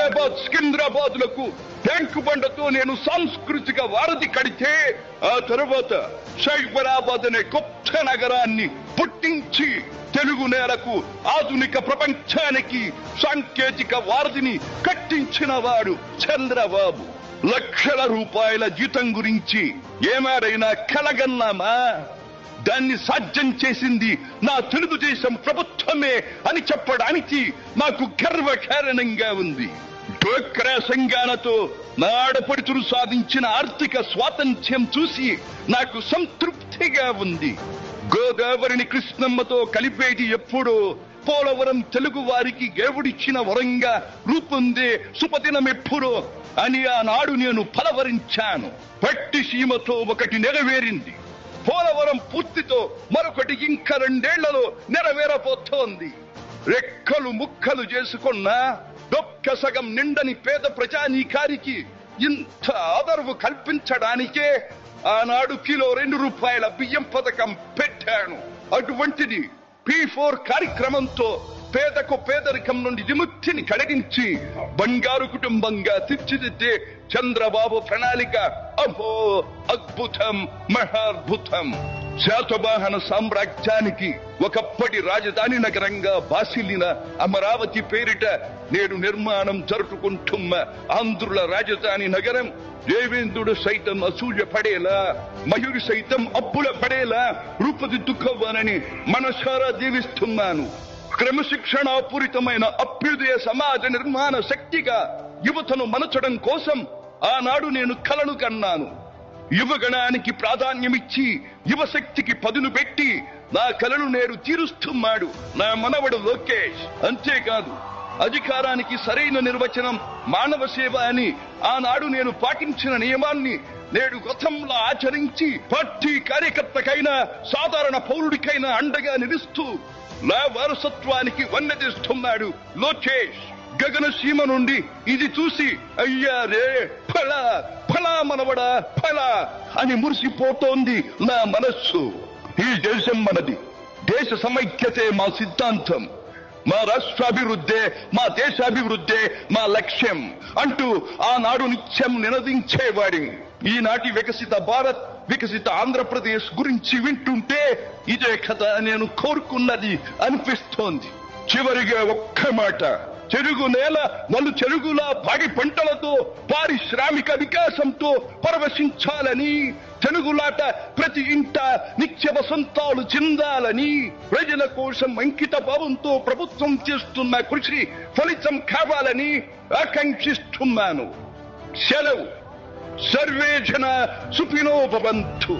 హైదరాబాద్ సికింద్రాబాద్ లకు ట్యాంకు బండతో నేను సాంస్కృతిక వారధి కడితే, ఆ తర్వాత సైబరాబాద్ అనే కొత్త నగరాన్ని పుట్టించి తెలుగు నేలకు ఆధునిక ప్రపంచానికి సాంకేతిక వారధిని కట్టించిన వాడు చంద్రబాబు. లక్షల రూపాయల జీతం గురించి ఏమారైనా కలగన్నామా? దాన్ని సాధ్యం చేసింది నా తెలుగుదేశం ప్రభుత్వమే అని చెప్పడానికి నాకు గర్వకారణంగా ఉంది. డ్వాక్రా సంఘాలతో నా ఆడపడుచులు సాధించిన ఆర్థిక స్వాతంత్ర్యం చూసి నాకు సంతృప్తిగా ఉంది. గోదావరిని కృష్ణమ్మతో కలిపేది ఎప్పుడో పోలవరం తెలుగు వారికి దేవుడిచ్చిన వరంగా రూపొందే శుభదినం ఎప్పుడో అని ఆనాడు నేను పలవరించాను. పట్టిసీమతో ఒకటి నెరవేరింది. పోలవరం పూర్తితో మరొకటి ఇంకా 2 ఏళ్లలో నెరవేరబోతోంది. రెక్కలు ముక్కలు చేసుకున్న డొక్క సగం నిండని పేద ప్రజానీకారికి ఇంత ఆదరవు కల్పించడానికే ఆనాడు కిలో 2 రూపాయల బియ్యం పథకం పెట్టాను. అటువంటిది P4 కార్యక్రమంతో పేదకు పేదరికం నుండి విముక్తిని కలిగించి బంగారు కుటుంబంగా తీర్చిదిద్దే చంద్రబాబు ప్రణాళిక అహో అద్భుతం, మహాద్భుతం. శాతవాహన సామ్రాజ్యానికి ఒకప్పటి రాజధాని నగరంగా బాసిల్లిన అమరావతి పేరిట నేడు నిర్మాణం జరుపుకుంటున్న ఆంధ్రుల రాజధాని నగరం దేవేంద్రుడు సైతం అసూయ పడేలా, మయూరి సైతం అప్పుల పడేలా రూపుదిద్దుకోవాలని మనసారా దీవిస్తున్నాను. క్రమశిక్షణాపూరితమైన అభ్యుదయ సమాజ నిర్మాణ శక్తిగా యువతను మలచడం కోసం ఆనాడు నేను కలను కన్నాను. యువగణానికి ప్రాధాన్యమిచ్చి యువశక్తికి పదును పెట్టి నా కలను నేడు తీరుస్తున్నాడు నా మనవడు లోకేష్. అంతేకాదు, అధికారానికి సరైన నిర్వచనం మానవ సేవ అని ఆనాడు నేను పాటించిన నియమాన్ని నేడు గతంలో ఆచరించి పార్టీ కార్యకర్తకైనా సాధారణ పౌరుడికైనా అండగా నిలుస్తూ నా వారసత్వానికి వన్నెదిస్తున్నాడు లోకేష్. గగనసీమ నుండి ఇది చూసి అయ్యారే ఫలా ఫలా మనవడా ఫలా అని మురిసిపోతోంది నా మనస్సు. ఈ దేశం మనది, దేశ సమైక్యతే మా సిద్ధాంతం, మా రాష్ట్రాభివృద్ధే మా దేశాభివృద్ధే మా లక్ష్యం అంటూ ఆనాడు నిత్యం నినదించేవాడి. ఈనాటి వికసిత భారత్, వికసిత ఆంధ్రప్రదేశ్ గురించి వింటుంటే ఇదే కదా నేను కోరుకున్నది అనిపిస్తోంది. చివరిగా ఒక్క మాట, చెరుగు నేల నలు చెరుగులా పాడి పంటలతో పారిశ్రామిక వికాసంతో పరవశించాలని, తెలుగులాట ప్రతి ఇంట నిత్య వసంతాలు చెందాలని, ప్రజల కోసం అంకిత భావంతో ప్రభుత్వం చేస్తున్న కృషి ఫలితం కావాలని ఆకాంక్షిస్తున్నాను. సెలవు. సర్వే జన సుఖినో భవంతు.